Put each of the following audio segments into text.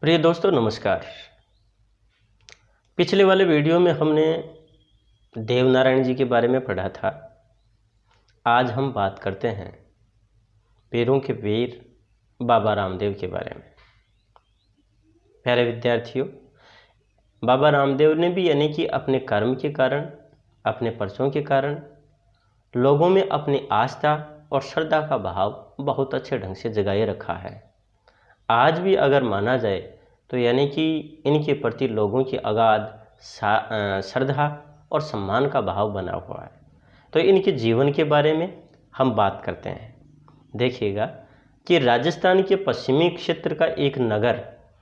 प्रिय दोस्तों नमस्कार। पिछले वाले वीडियो में हमने देवनारायण जी के बारे में पढ़ा था। आज हम बात करते हैं पीरों के पीर बाबा रामदेव के बारे में। प्यारे विद्यार्थियों, बाबा रामदेव ने भी यानी कि अपने कर्म के कारण, अपने पर्चों के कारण लोगों में अपनी आस्था और श्रद्धा का भाव बहुत अच्छे ढंग से जगाए रखा है। आज भी अगर माना जाए तो यानी कि इनके प्रति लोगों की अगाध श्रद्धा और सम्मान का भाव बना हुआ है। तो इनके जीवन के बारे में हम बात करते हैं। देखिएगा कि राजस्थान के पश्चिमी क्षेत्र का एक नगर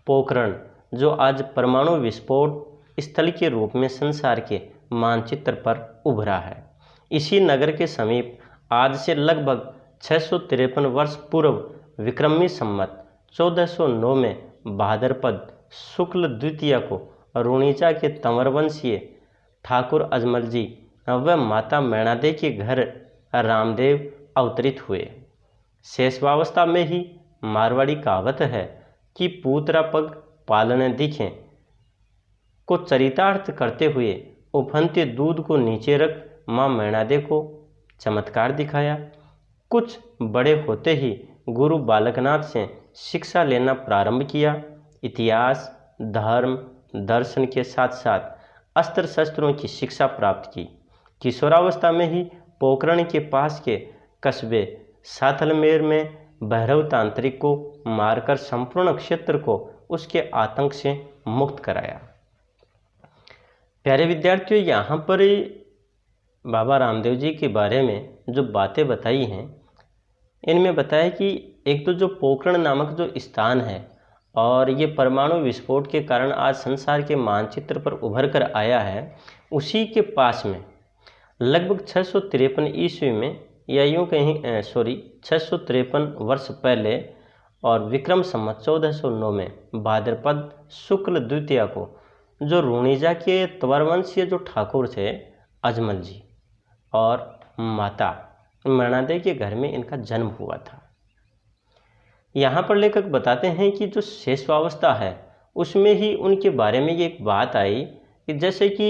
पोखरण, जो आज परमाणु विस्फोट स्थल के रूप में संसार के मानचित्र पर उभरा है, इसी नगर के समीप आज से लगभग 653 वर्ष पूर्व विक्रमी संवत 1409 में भाद्रपद शुक्ल द्वितीया को रूणीचा के तंवरवंशीय ठाकुर अजमल जी व माता मैणादे के घर रामदेव अवतरित हुए। शेषवावस्था में ही मारवाड़ी कहावत है कि पूतरा पग पालने दिखें को चरितार्थ करते हुए उफनते दूध को नीचे रख माँ मैणादे को चमत्कार दिखाया। कुछ बड़े होते ही गुरु बालकनाथ से शिक्षा लेना प्रारंभ किया। इतिहास, धर्म, दर्शन के साथ साथ अस्त्र शस्त्रों की शिक्षा प्राप्त की। किशोरावस्था में ही पोखरण के पास के कस्बे साथलमेर में भैरव तांत्रिक को मारकर संपूर्ण क्षेत्र को उसके आतंक से मुक्त कराया। प्यारे विद्यार्थियों, यहाँ पर बाबा रामदेव जी के बारे में जो बातें बताई हैं, इनमें बताया कि एक तो जो पोखरण नामक जो स्थान है और ये परमाणु विस्फोट के कारण आज संसार के मानचित्र पर उभर कर आया है, उसी के पास में लगभग 653 ईस्वी में या यूँ कहीं 653 वर्ष पहले और विक्रम संवत 1409 में भाद्रपद शुक्ल द्वितीया को जो रूणीजा के तंवरवंशीय जो ठाकुर थे अजमल जी और माता मैणादे के घर में इनका जन्म हुआ था। यहाँ पर लेखक बताते हैं कि जो शेषवावस्था है उसमें ही उनके बारे में ये एक बात आई कि जैसे कि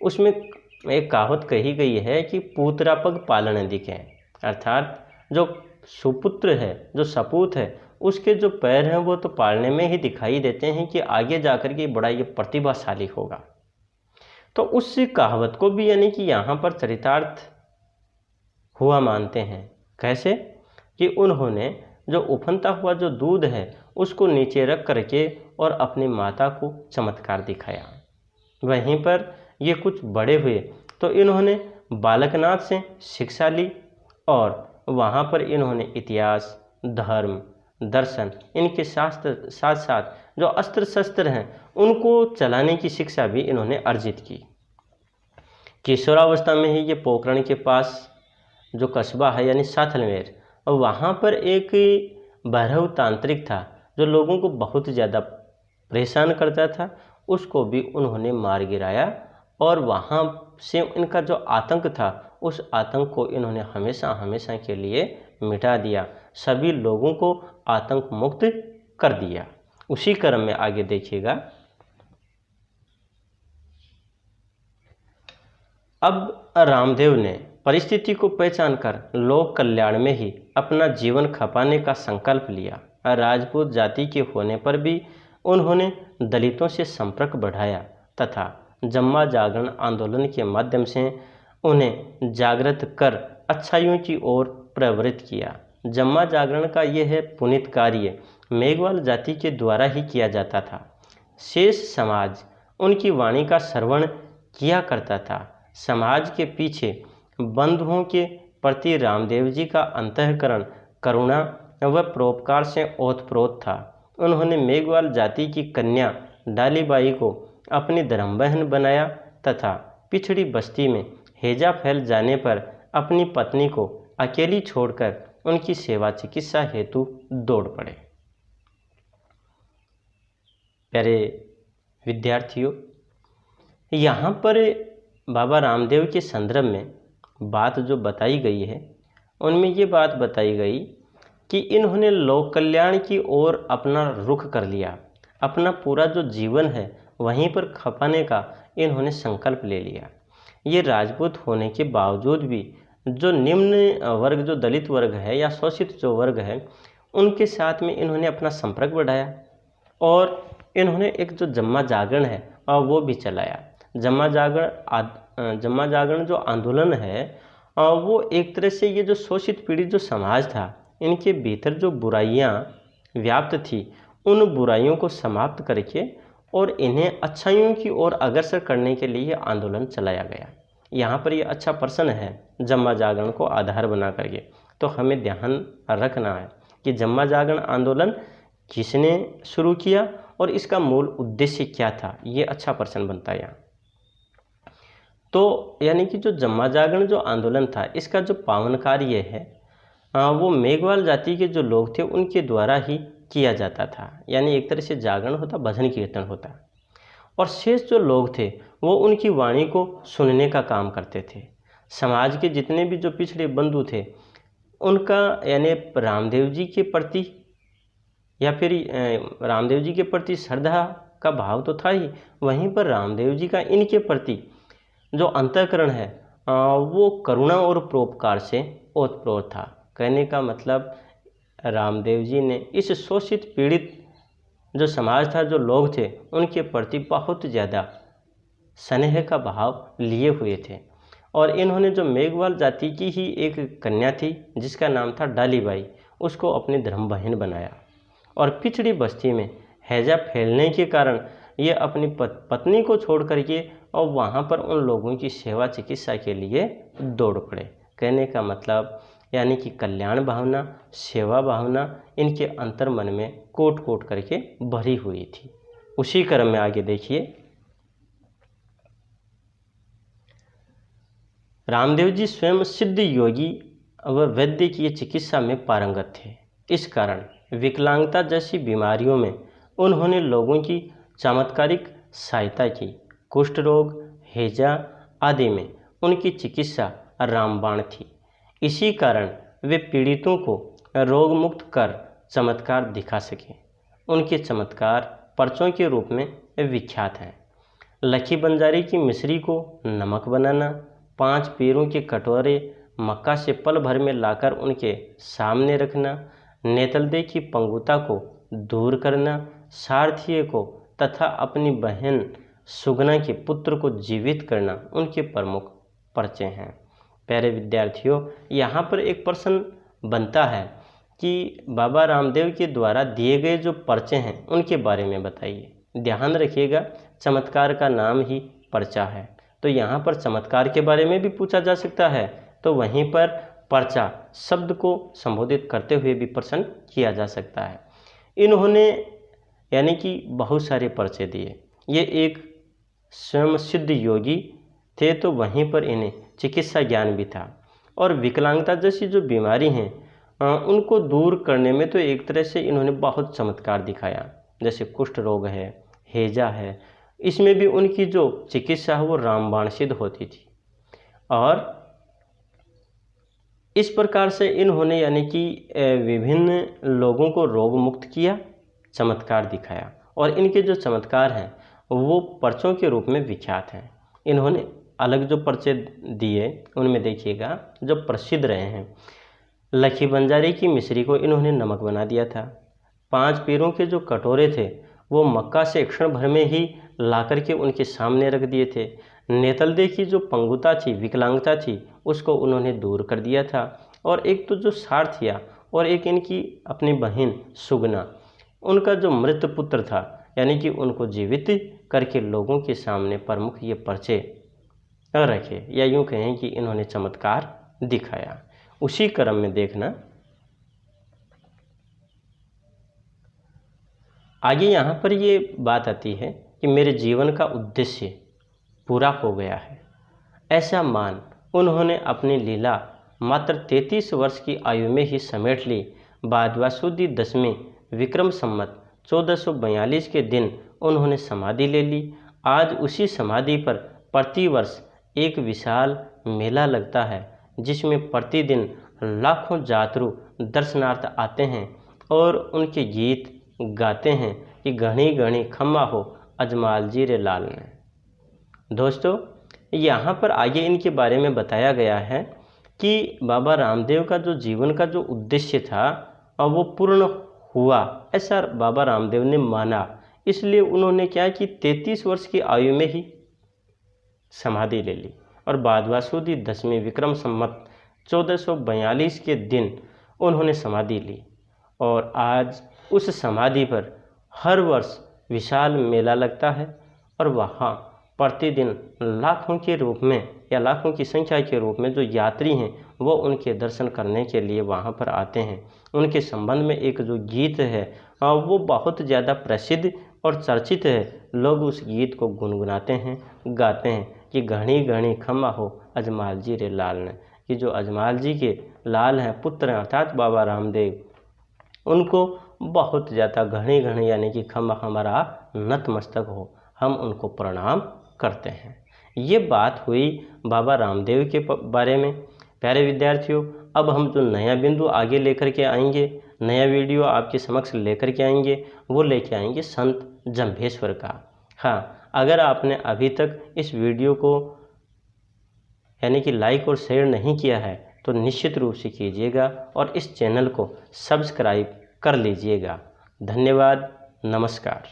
उसमें एक कहावत कही गई है कि पूतरा पग पालन दिखें, अर्थात जो सुपुत्र है, जो सपूत है, उसके जो पैर हैं वो तो पालने में ही दिखाई देते हैं कि आगे जाकर के बड़ा ये प्रतिभाशाली होगा। तो उस कहावत को भी यानी कि यहाँ पर चरितार्थ हुआ मानते हैं। कैसे कि उन्होंने जो उफनता हुआ जो दूध है उसको नीचे रख करके और अपनी माता को चमत्कार दिखाया। वहीं पर ये कुछ बड़े हुए तो इन्होंने बालकनाथ से शिक्षा ली और वहाँ पर इन्होंने इतिहास, धर्म, दर्शन, इनके शास्त्र साथ साथ जो अस्त्र शस्त्र हैं उनको चलाने की शिक्षा भी इन्होंने अर्जित की। किशोरावस्था में ही ये पोखरण के पास जो कस्बा है यानी साथलमेर, और वहाँ पर एक भैरव तांत्रिक था जो लोगों को बहुत ज़्यादा परेशान करता था, उसको भी उन्होंने मार गिराया और वहाँ से इनका जो आतंक था उस आतंक को इन्होंने हमेशा हमेशा के लिए मिटा दिया, सभी लोगों को आतंक मुक्त कर दिया। उसी क्रम में आगे देखिएगा। अब रामदेव ने परिस्थिति को पहचान कर लोक कल्याण में ही अपना जीवन खपाने का संकल्प लिया। राजपूत जाति के होने पर भी उन्होंने दलितों से संपर्क बढ़ाया तथा जम्मा जागरण आंदोलन के माध्यम से उन्हें जागृत कर अच्छाइयों की ओर प्रवृत्त किया। जम्मा जागरण का यह पुनीत कार्य मेघवाल जाति के द्वारा ही किया जाता था। शेष समाज उनकी वाणी का श्रवण किया करता था। समाज के पीछे बंधुओं के प्रति रामदेव जी का अंतःकरण करुणा व परोपकार से ओतप्रोत था। उन्होंने मेघवाल जाति की कन्या डालीबाई को अपनी धर्म बहन बनाया तथा पिछड़ी बस्ती में हैजा फैल जाने पर अपनी पत्नी को अकेली छोड़कर उनकी सेवा चिकित्सा हेतु दौड़ पड़े। प्यारे विद्यार्थियों, यहाँ पर बाबा रामदेव के संदर्भ में बात जो बताई गई है उनमें ये बात बताई गई कि इन्होंने लोक कल्याण की ओर अपना रुख कर लिया। अपना पूरा जो जीवन है वहीं पर खपाने का इन्होंने संकल्प ले लिया। ये राजपूत होने के बावजूद भी जो निम्न वर्ग, जो दलित वर्ग है या शोषित जो वर्ग है, उनके साथ में इन्होंने अपना संपर्क बढ़ाया और इन्होंने एक जो जम्मा जागरण है वो भी चलाया। जम्मा जागरण जो आंदोलन है वो एक तरह से ये जो शोषित पीड़ित जो समाज था, इनके भीतर जो बुराइयां व्याप्त थी, उन बुराइयों को समाप्त करके और इन्हें अच्छाइयों की ओर अग्रसर करने के लिए आंदोलन चलाया गया। यहाँ पर ये अच्छा प्रश्न है जम्मा जागरण को आधार बना करके, तो हमें ध्यान रखना है कि जम्मा जागरण आंदोलन किसने शुरू किया और इसका मूल उद्देश्य क्या था, ये अच्छा प्रश्न बनता है यहाँ। तो यानी कि जो जम्मा जागरण जो आंदोलन था, इसका जो पावन कार्य है वो मेघवाल जाति के जो लोग थे उनके द्वारा ही किया जाता था। यानी एक तरह से जागरण होता, भजन कीर्तन होता, और शेष जो लोग थे वो उनकी वाणी को सुनने का काम करते थे। समाज के जितने भी जो पिछड़े बंधु थे, उनका यानी रामदेव जी के प्रति या फिर रामदेव जी के प्रति श्रद्धा का भाव तो था ही, वहीं पर रामदेव जी का इनके प्रति जो अंतःकरण है वो करुणा और परोपकार से ओतप्रोत था। कहने का मतलब रामदेव जी ने इस शोषित पीड़ित जो समाज था, जो लोग थे, उनके प्रति बहुत ज़्यादा स्नेह का भाव लिए हुए थे। और इन्होंने जो मेघवाल जाति की ही एक कन्या थी जिसका नाम था डालीबाई, उसको अपनी धर्म बहन बनाया। और पिछड़ी बस्ती में हैजा फैलने के कारण ये अपनी पत्नी को छोड़ करके और वहाँ पर उन लोगों की सेवा चिकित्सा के लिए दौड़ पड़े। कहने का मतलब यानी कि कल्याण भावना, सेवा भावना इनके अंतर मन में कोट कोट करके भरी हुई थी। उसी क्रम में आगे देखिए, रामदेव जी स्वयं सिद्ध योगी व वैद्य की चिकित्सा में पारंगत थे। इस कारण विकलांगता जैसी बीमारियों में उन्होंने लोगों की चमत्कारिक सहायता की। कुष्ठ रोग, हैजा आदि में उनकी चिकित्सा रामबाण थी। इसी कारण वे पीड़ितों को रोग मुक्त कर चमत्कार दिखा सके। उनके चमत्कार पर्चों के रूप में विख्यात हैं। लखी बंजारी की मिश्री को नमक बनाना, 5 पैरों के कटोरे मक्का से पल भर में लाकर उनके सामने रखना, नेतलदे की पंगुता को दूर करना, सारथिये को तथा अपनी बहन सुगना के पुत्र को जीवित करना उनके प्रमुख पर्चे हैं। प्यारे विद्यार्थियों, यहाँ पर एक प्रश्न बनता है कि बाबा रामदेव के द्वारा दिए गए जो पर्चे हैं उनके बारे में बताइए। ध्यान रखिएगा, चमत्कार का नाम ही पर्चा है, तो यहाँ पर चमत्कार के बारे में भी पूछा जा सकता है, तो वहीं पर पर्चा शब्द को संबोधित करते हुए भी प्रश्न किया जा सकता है। इन्होंने यानी कि बहुत सारे पर्चे दिए। ये एक स्वयं सिद्ध योगी थे, तो वहीं पर इन्हें चिकित्सा ज्ञान भी था। और विकलांगता जैसी जो बीमारी हैं उनको दूर करने में तो एक तरह से इन्होंने बहुत चमत्कार दिखाया। जैसे कुष्ठ रोग है, हैजा है, इसमें भी उनकी जो चिकित्सा है वो रामबाण सिद्ध होती थी। और इस प्रकार से इन्होंने यानी कि विभिन्न लोगों को रोग मुक्त किया, चमत्कार दिखाया। और इनके जो चमत्कार हैं वो पर्चों के रूप में विख्यात हैं। इन्होंने अलग जो पर्चे दिए उनमें देखिएगा जो प्रसिद्ध रहे हैं, लखी बंजारी की मिश्री को इन्होंने नमक बना दिया था। 5 पैरों के जो कटोरे थे वो मक्का से क्षण भर में ही ला करके उनके सामने रख दिए थे। नेतलदे की जो पंगुता थी, विकलांगता थी, उसको उन्होंने दूर कर दिया था। और एक तो जो सारथिया और एक इनकी अपनी बहन सुगना, उनका जो मृत पुत्र था यानी कि उनको जीवित करके लोगों के सामने प्रमुख ये पर्चे रखे, या यूँ कहें कि इन्होंने चमत्कार दिखाया। उसी क्रम में देखना आगे यहाँ पर ये बात आती है कि मेरे जीवन का उद्देश्य पूरा हो गया है, ऐसा मान उन्होंने अपनी लीला मात्र 33 वर्ष की आयु में ही समेट ली। भाद्वा सुदी 10वीं विक्रम संवत 1442 के दिन उन्होंने समाधि ले ली। आज उसी समाधि पर प्रतिवर्ष एक विशाल मेला लगता है जिसमें प्रतिदिन लाखों यात्रु दर्शनार्थ आते हैं और उनके गीत गाते हैं, कि घनी घनी खम्मा हो अजमाल जी रे लाल ने। दोस्तों, यहाँ पर आगे इनके बारे में बताया गया है कि बाबा रामदेव का जो जीवन का जो उद्देश्य था और वो पूर्ण हुआ, ऐसा बाबा रामदेव ने माना। इसलिए उन्होंने क्या कि 33 वर्ष की आयु में ही समाधि ले ली और भाद्रवासुदी 10वीं विक्रम संवत 1442 के दिन उन्होंने समाधि ली। और आज उस समाधि पर हर वर्ष विशाल मेला लगता है और वहाँ प्रतिदिन लाखों के रूप में या लाखों की संख्या के रूप में जो यात्री हैं वो उनके दर्शन करने के लिए वहाँ पर आते हैं। उनके संबंध में एक जो गीत है वो बहुत ज़्यादा प्रसिद्ध और चर्चित है। लोग उस गीत को गुनगुनाते हैं, गाते हैं कि घनी घनी खम्मा हो अजमाल जी रे लाल ने, कि जो अजमाल जी के लाल हैं, पुत्र हैं, अर्थात बाबा रामदेव, उनको बहुत ज़्यादा घनी घनी यानी कि खम्मा हमारा नतमस्तक हो, हम उनको प्रणाम करते हैं। ये बात हुई बाबा रामदेव के बारे में। प्यारे विद्यार्थियों, अब हम जो नया बिंदु आगे लेकर के आएंगे, नया वीडियो आपके समक्ष लेकर के आएंगे, वो लेके आएंगे संत जंभेश्वर का। हाँ, अगर आपने अभी तक इस वीडियो को यानी कि लाइक और शेयर नहीं किया है तो निश्चित रूप से कीजिएगा और इस चैनल को सब्सक्राइब कर लीजिएगा। धन्यवाद, नमस्कार।